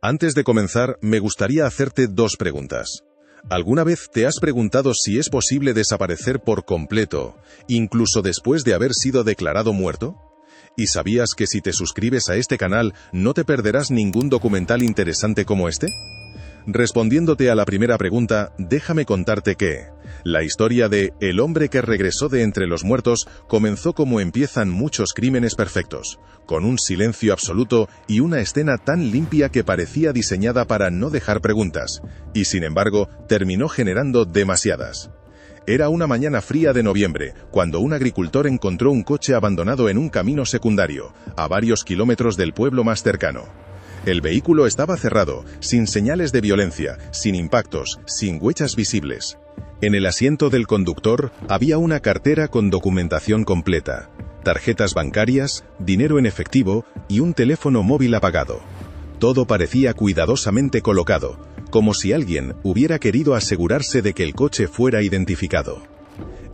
Antes de comenzar, me gustaría hacerte dos preguntas. ¿Alguna vez te has preguntado si es posible desaparecer por completo, incluso después de haber sido declarado muerto? ¿Y sabías que si te suscribes a este canal no te perderás ningún documental interesante como este? Respondiéndote a la primera pregunta, déjame contarte que la historia de El hombre que regresó de entre los muertos comenzó como empiezan muchos crímenes perfectos, con un silencio absoluto y una escena tan limpia que parecía diseñada para no dejar preguntas, y sin embargo terminó generando demasiadas. Era una mañana fría de noviembre, cuando un agricultor encontró un coche abandonado en un camino secundario, a varios kilómetros del pueblo más cercano. El vehículo estaba cerrado, sin señales de violencia, sin impactos, sin huellas visibles. En el asiento del conductor había una cartera con documentación completa, tarjetas bancarias, dinero en efectivo y un teléfono móvil apagado. Todo parecía cuidadosamente colocado, como si alguien hubiera querido asegurarse de que el coche fuera identificado.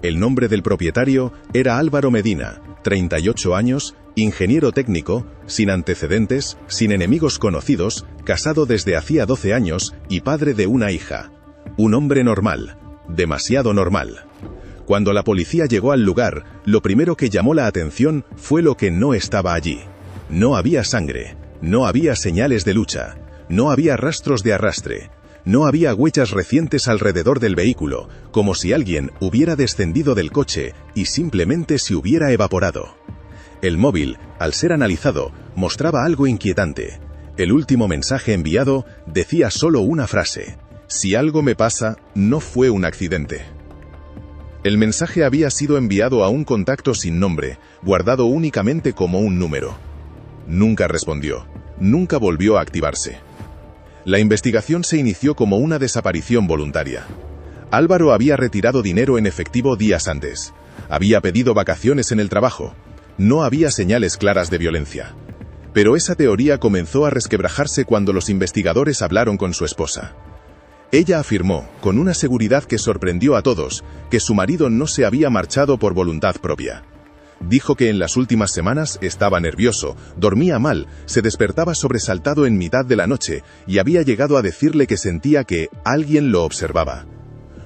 El nombre del propietario era Álvaro Medina, 38 años, ingeniero técnico, sin antecedentes, sin enemigos conocidos, casado desde hacía 12 años y padre de una hija. Un hombre normal, demasiado normal. Cuando la policía llegó al lugar, lo primero que llamó la atención fue lo que no estaba allí. No había sangre, no había señales de lucha, no había rastros de arrastre, no había huellas recientes alrededor del vehículo, como si alguien hubiera descendido del coche y simplemente se hubiera evaporado. El móvil, al ser analizado, mostraba algo inquietante. El último mensaje enviado decía solo una frase: "Si algo me pasa, no fue un accidente". El mensaje había sido enviado a un contacto sin nombre, guardado únicamente como un número. Nunca respondió, nunca volvió a activarse. La investigación se inició como una desaparición voluntaria. Álvaro había retirado dinero en efectivo días antes. Había pedido vacaciones en el trabajo. No había señales claras de violencia. Pero esa teoría comenzó a resquebrajarse cuando los investigadores hablaron con su esposa. Ella afirmó, con una seguridad que sorprendió a todos, que su marido no se había marchado por voluntad propia. Dijo que en las últimas semanas estaba nervioso, dormía mal, se despertaba sobresaltado en mitad de la noche y había llegado a decirle que sentía que alguien lo observaba.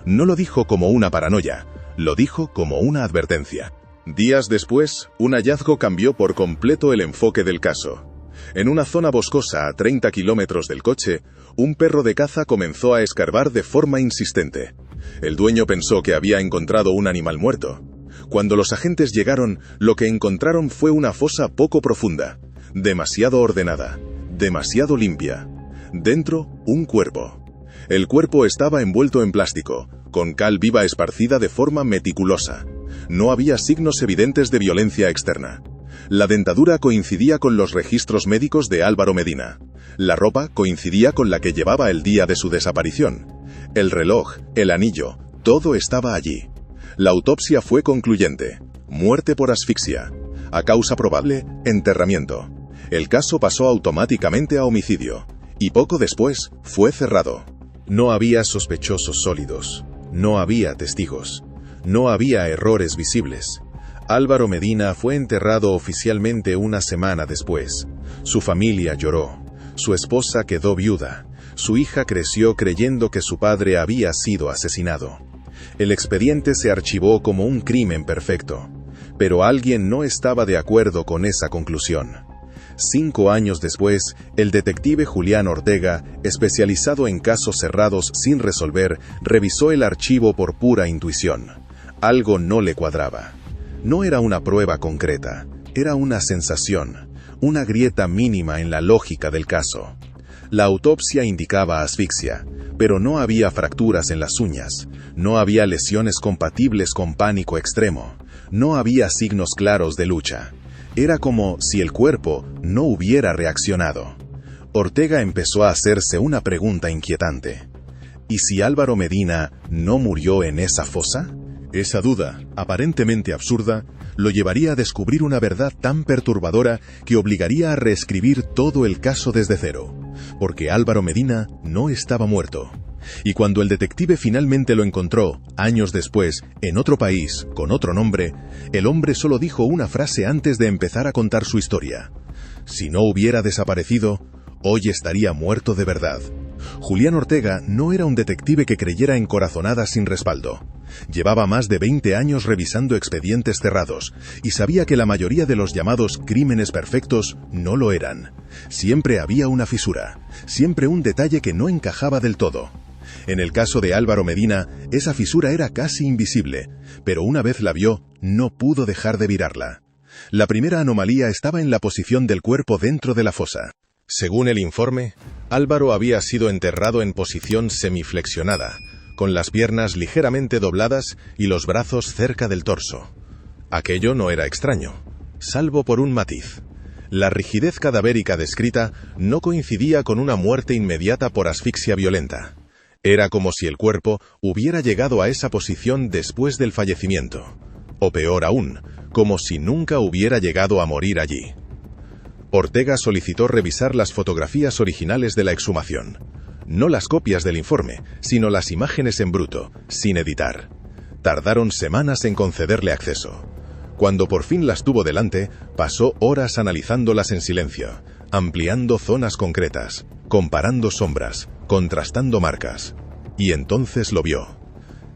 No lo dijo como una paranoia, lo dijo como una advertencia. Días después, un hallazgo cambió por completo el enfoque del caso. En una zona boscosa a 30 kilómetros del coche, un perro de caza comenzó a escarbar de forma insistente. El dueño pensó que había encontrado un animal muerto. Cuando los agentes llegaron, lo que encontraron fue una fosa poco profunda, demasiado ordenada, demasiado limpia. Dentro, un cuerpo. El cuerpo estaba envuelto en plástico, con cal viva esparcida de forma meticulosa. No había signos evidentes de violencia externa. La dentadura coincidía con los registros médicos de Álvaro Medina. La ropa coincidía con la que llevaba el día de su desaparición. El reloj, el anillo, todo estaba allí. La autopsia fue concluyente. Muerte por asfixia. A causa probable, enterramiento. El caso pasó automáticamente a homicidio. Y poco después, fue cerrado. No había sospechosos sólidos. No había testigos. No había errores visibles. Álvaro Medina fue enterrado oficialmente una semana después. Su familia lloró. Su esposa quedó viuda. Su hija creció creyendo que su padre había sido asesinado. El expediente se archivó como un crimen perfecto. Pero alguien no estaba de acuerdo con esa conclusión. 5 años después, el detective Julián Ortega, especializado en casos cerrados sin resolver, revisó el archivo por pura intuición. Algo no le cuadraba. No era una prueba concreta, era una sensación, una grieta mínima en la lógica del caso. La autopsia indicaba asfixia, pero no había fracturas en las uñas, no había lesiones compatibles con pánico extremo, no había signos claros de lucha. Era como si el cuerpo no hubiera reaccionado. Ortega empezó a hacerse una pregunta inquietante. ¿Y si Álvaro Medina no murió en esa fosa? Esa duda, aparentemente absurda, lo llevaría a descubrir una verdad tan perturbadora que obligaría a reescribir todo el caso desde cero. Porque Álvaro Medina no estaba muerto. Y cuando el detective finalmente lo encontró, años después, en otro país, con otro nombre, el hombre solo dijo una frase antes de empezar a contar su historia. Si no hubiera desaparecido, hoy estaría muerto de verdad. Julián Ortega no era un detective que creyera en corazonadas sin respaldo. Llevaba más de 20 años revisando expedientes cerrados y sabía que la mayoría de los llamados crímenes perfectos no lo eran. Siempre había una fisura, siempre un detalle que no encajaba del todo. En el caso de Álvaro Medina, esa fisura era casi invisible, pero una vez la vio, no pudo dejar de mirarla. La primera anomalía estaba en la posición del cuerpo dentro de la fosa. Según el informe, Álvaro había sido enterrado en posición semiflexionada, con las piernas ligeramente dobladas y los brazos cerca del torso. Aquello no era extraño, salvo por un matiz. La rigidez cadavérica descrita no coincidía con una muerte inmediata por asfixia violenta. Era como si el cuerpo hubiera llegado a esa posición después del fallecimiento. O peor aún, como si nunca hubiera llegado a morir allí. Ortega solicitó revisar las fotografías originales de la exhumación. No las copias del informe, sino las imágenes en bruto, sin editar. Tardaron semanas en concederle acceso. Cuando por fin las tuvo delante, pasó horas analizándolas en silencio, ampliando zonas concretas, comparando sombras, contrastando marcas. Y entonces lo vio.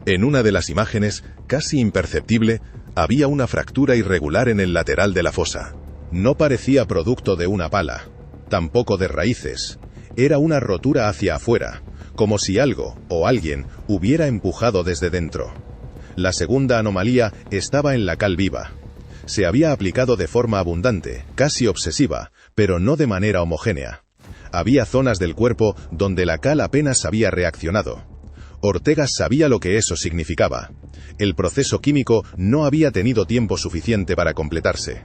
En una de las imágenes, casi imperceptible, había una fractura irregular en el lateral de la fosa. No parecía producto de una pala, tampoco de raíces. Era una rotura hacia afuera, como si algo o alguien hubiera empujado desde dentro. La segunda anomalía estaba en la cal viva. Se había aplicado de forma abundante, casi obsesiva, pero no de manera homogénea. Había zonas del cuerpo donde la cal apenas había reaccionado. Ortega sabía lo que eso significaba. El proceso químico no había tenido tiempo suficiente para completarse.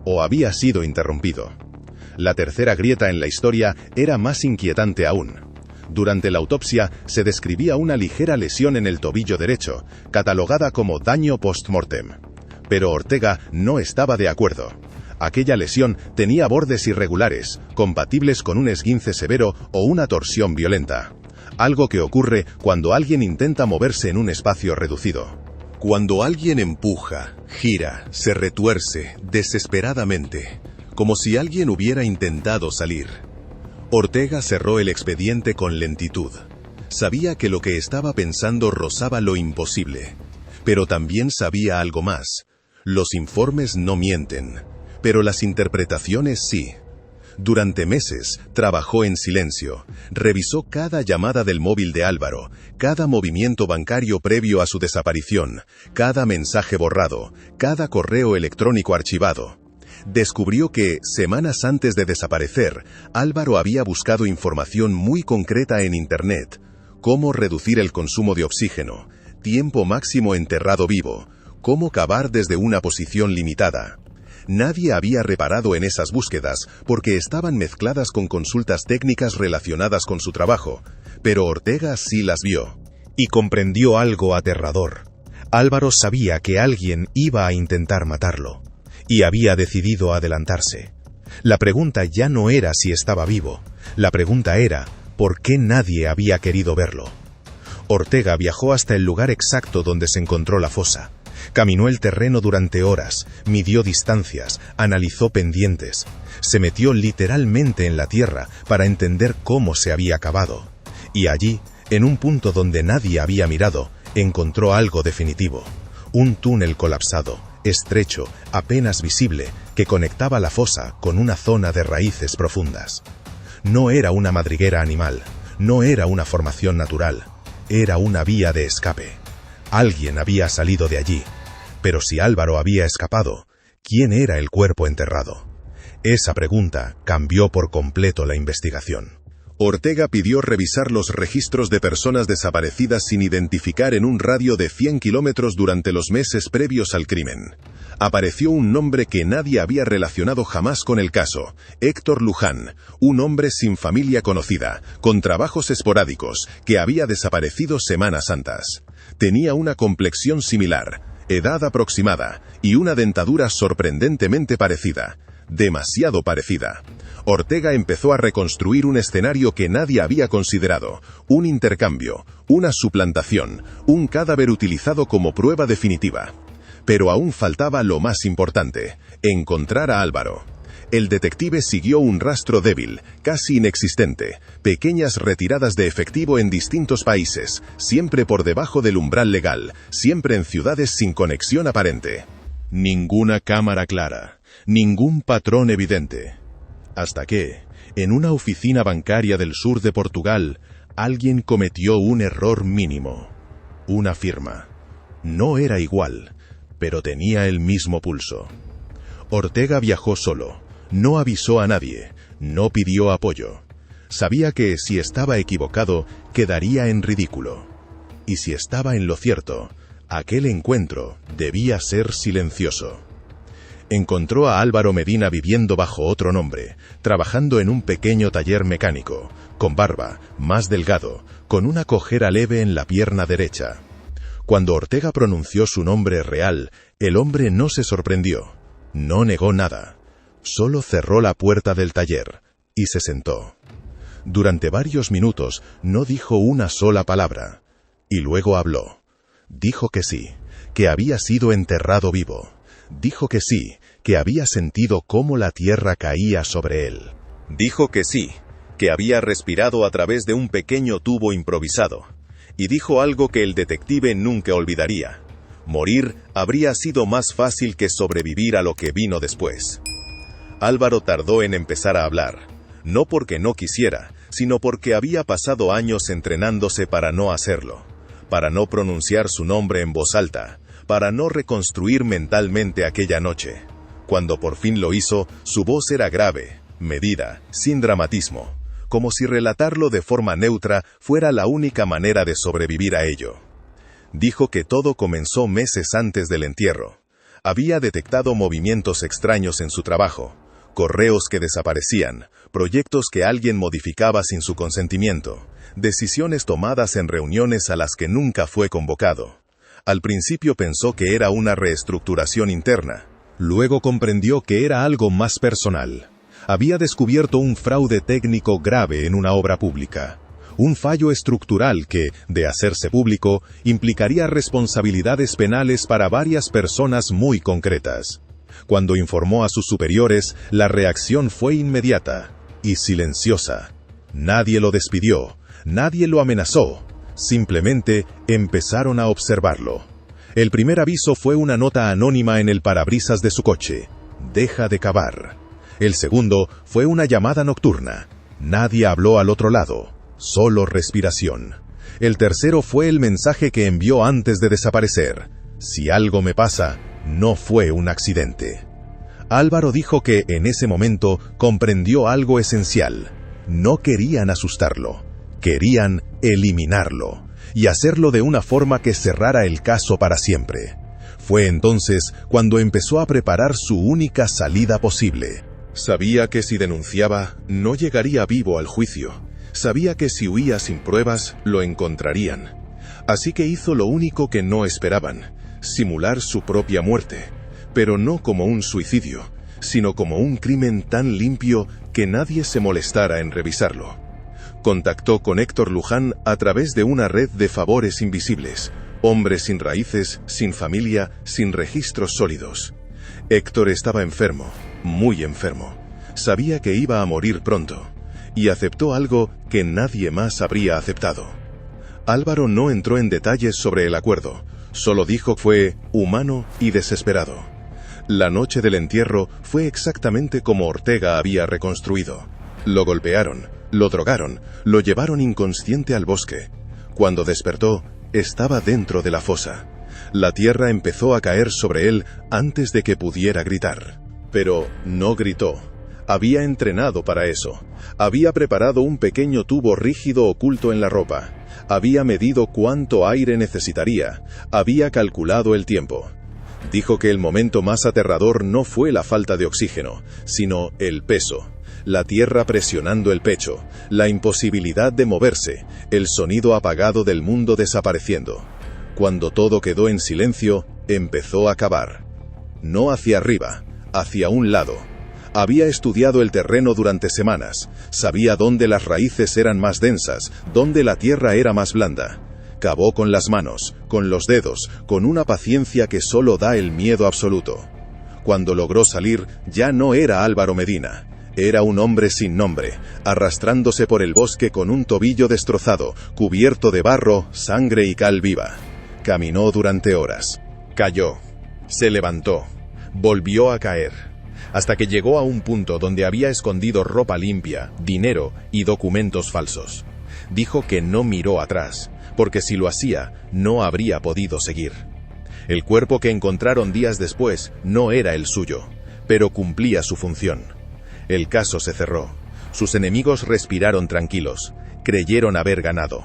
O había sido interrumpido. La tercera grieta en la historia era más inquietante aún. Durante la autopsia se describía una ligera lesión en el tobillo derecho, catalogada como daño post-mortem. Pero Ortega no estaba de acuerdo. Aquella lesión tenía bordes irregulares, compatibles con un esguince severo o una torsión violenta. Algo que ocurre cuando alguien intenta moverse en un espacio reducido. Cuando alguien empuja, gira, se retuerce desesperadamente, como si alguien hubiera intentado salir. Ortega cerró el expediente con lentitud. Sabía que lo que estaba pensando rozaba lo imposible, pero también sabía algo más. Los informes no mienten, pero las interpretaciones sí. Durante meses trabajó en silencio, revisó cada llamada del móvil de Álvaro, cada movimiento bancario previo a su desaparición, cada mensaje borrado, cada correo electrónico archivado. Descubrió que, semanas antes de desaparecer, Álvaro había buscado información muy concreta en Internet: cómo reducir el consumo de oxígeno, tiempo máximo enterrado vivo, cómo cavar desde una posición limitada. Nadie había reparado en esas búsquedas porque estaban mezcladas con consultas técnicas relacionadas con su trabajo, pero Ortega sí las vio. Y comprendió algo aterrador. Álvaro sabía que alguien iba a intentar matarlo, y había decidido adelantarse. La pregunta ya no era si estaba vivo, la pregunta era ¿por qué nadie había querido verlo? Ortega viajó hasta el lugar exacto donde se encontró la fosa. Caminó el terreno durante horas, midió distancias, analizó pendientes. Se metió literalmente en la tierra para entender cómo se había cavado. Y allí, en un punto donde nadie había mirado, encontró algo definitivo. Un túnel colapsado, estrecho, apenas visible, que conectaba la fosa con una zona de raíces profundas. No era una madriguera animal, no era una formación natural, era una vía de escape. Alguien había salido de allí. Pero si Álvaro había escapado, ¿quién era el cuerpo enterrado? Esa pregunta cambió por completo la investigación. Ortega pidió revisar los registros de personas desaparecidas sin identificar en un radio de 100 kilómetros durante los meses previos al crimen. Apareció un nombre que nadie había relacionado jamás con el caso: Héctor Luján, un hombre sin familia conocida, con trabajos esporádicos, que había desaparecido semanas antes. Tenía una complexión similar, edad aproximada, y una dentadura sorprendentemente parecida. Demasiado parecida. Ortega empezó a reconstruir un escenario que nadie había considerado: un intercambio, una suplantación, un cadáver utilizado como prueba definitiva. Pero aún faltaba lo más importante: encontrar a Álvaro. El detective siguió un rastro débil, casi inexistente, pequeñas retiradas de efectivo en distintos países, siempre por debajo del umbral legal, siempre en ciudades sin conexión aparente. Ninguna cámara clara, ningún patrón evidente. Hasta que, en una oficina bancaria del sur de Portugal, alguien cometió un error mínimo. Una firma. No era igual, pero tenía el mismo pulso. Ortega viajó solo, no avisó a nadie, no pidió apoyo. Sabía que si estaba equivocado, quedaría en ridículo. Y si estaba en lo cierto, aquel encuentro debía ser silencioso. Encontró a Álvaro Medina viviendo bajo otro nombre, trabajando en un pequeño taller mecánico, con barba, más delgado, con una cojera leve en la pierna derecha. Cuando Ortega pronunció su nombre real, el hombre no se sorprendió, no negó nada. Solo cerró la puerta del taller y se sentó. Durante varios minutos no dijo una sola palabra, y luego habló. Dijo que sí, que había sido enterrado vivo. Dijo que sí, que había sentido cómo la tierra caía sobre él. Dijo que sí, que había respirado a través de un pequeño tubo improvisado. Y dijo algo que el detective nunca olvidaría. Morir habría sido más fácil que sobrevivir a lo que vino después. Álvaro tardó en empezar a hablar, no porque no quisiera, sino porque había pasado años entrenándose para no hacerlo, para no pronunciar su nombre en voz alta, para no reconstruir mentalmente aquella noche. Cuando por fin lo hizo, su voz era grave, medida, sin dramatismo, como si relatarlo de forma neutra fuera la única manera de sobrevivir a ello. Dijo que todo comenzó meses antes del entierro. Había detectado movimientos extraños en su trabajo, correos que desaparecían, proyectos que alguien modificaba sin su consentimiento, decisiones tomadas en reuniones a las que nunca fue convocado. Al principio pensó que era una reestructuración interna. Luego comprendió que era algo más personal. Había descubierto un fraude técnico grave en una obra pública. Un fallo estructural que, de hacerse público, implicaría responsabilidades penales para varias personas muy concretas. Cuando informó a sus superiores, la reacción fue inmediata y silenciosa. Nadie lo despidió, nadie lo amenazó. Simplemente empezaron a observarlo. El primer aviso fue una nota anónima en el parabrisas de su coche. Deja de cavar. El segundo fue una llamada nocturna. Nadie habló al otro lado, solo respiración. El tercero fue el mensaje que envió antes de desaparecer. Si algo me pasa, no fue un accidente. Álvaro dijo que en ese momento comprendió algo esencial. No querían asustarlo, querían eliminarlo, y hacerlo de una forma que cerrara el caso para siempre. Fue entonces cuando empezó a preparar su única salida posible. Sabía que si denunciaba, no llegaría vivo al juicio. Sabía que si huía sin pruebas, lo encontrarían. Así que hizo lo único que no esperaban: simular su propia muerte, pero no como un suicidio, sino como un crimen tan limpio que nadie se molestara en revisarlo. Contactó con Héctor Luján a través de una red de favores invisibles, hombres sin raíces, sin familia, sin registros sólidos. Héctor estaba enfermo, muy enfermo. Sabía que iba a morir pronto, y aceptó algo que nadie más habría aceptado. Álvaro no entró en detalles sobre el acuerdo, solo dijo que fue humano y desesperado. La noche del entierro fue exactamente como Ortega había reconstruido. Lo golpearon, lo drogaron, lo llevaron inconsciente al bosque. Cuando despertó, estaba dentro de la fosa. La tierra empezó a caer sobre él antes de que pudiera gritar. Pero no gritó. Había entrenado para eso. Había preparado un pequeño tubo rígido oculto en la ropa. Había medido cuánto aire necesitaría. Había calculado el tiempo. Dijo que el momento más aterrador no fue la falta de oxígeno, sino el peso. La tierra presionando el pecho, la imposibilidad de moverse, el sonido apagado del mundo desapareciendo. Cuando todo quedó en silencio, empezó a cavar. No hacia arriba, hacia un lado. Había estudiado el terreno durante semanas, sabía dónde las raíces eran más densas, dónde la tierra era más blanda. Cavó con las manos, con los dedos, con una paciencia que solo da el miedo absoluto. Cuando logró salir, ya no era Álvaro Medina. Era un hombre sin nombre, arrastrándose por el bosque con un tobillo destrozado, cubierto de barro, sangre y cal viva. Caminó durante horas. Cayó. Se levantó. Volvió a caer. Hasta que llegó a un punto donde había escondido ropa limpia, dinero y documentos falsos. Dijo que no miró atrás, porque si lo hacía, no habría podido seguir. El cuerpo que encontraron días después no era el suyo, pero cumplía su función. El caso se cerró. Sus enemigos respiraron tranquilos, creyeron haber ganado.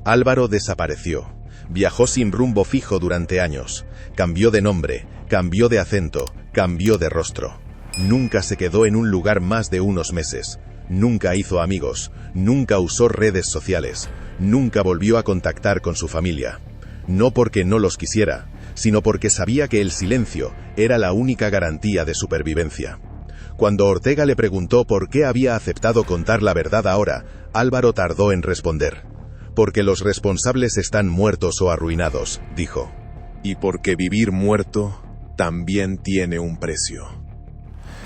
Álvaro desapareció. Viajó sin rumbo fijo durante años. Cambió de nombre, cambió de acento, cambió de rostro. Nunca se quedó en un lugar más de unos meses. Nunca hizo amigos, nunca usó redes sociales, nunca volvió a contactar con su familia. No porque no los quisiera, sino porque sabía que el silencio era la única garantía de supervivencia. Cuando Ortega le preguntó por qué había aceptado contar la verdad ahora, Álvaro tardó en responder. Porque los responsables están muertos o arruinados, dijo. Y porque vivir muerto también tiene un precio.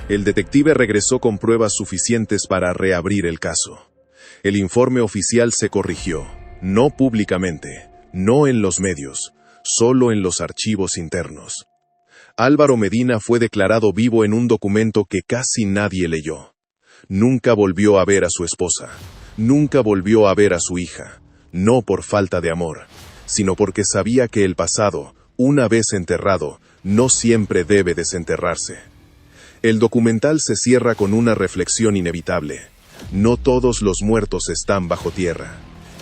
El detective regresó con pruebas suficientes para reabrir el caso. El informe oficial se corrigió, no públicamente, no en los medios, solo en los archivos internos. Álvaro Medina fue declarado vivo en un documento que casi nadie leyó. Nunca volvió a ver a su esposa, nunca volvió a ver a su hija, no por falta de amor, sino porque sabía que el pasado, una vez enterrado, no siempre debe desenterrarse. El documental se cierra con una reflexión inevitable. No todos los muertos están bajo tierra,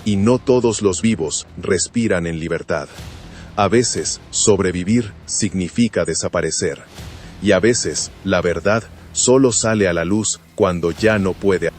y no todos los vivos respiran en libertad. A veces, sobrevivir significa desaparecer, y a veces, la verdad solo sale a la luz cuando ya no puede.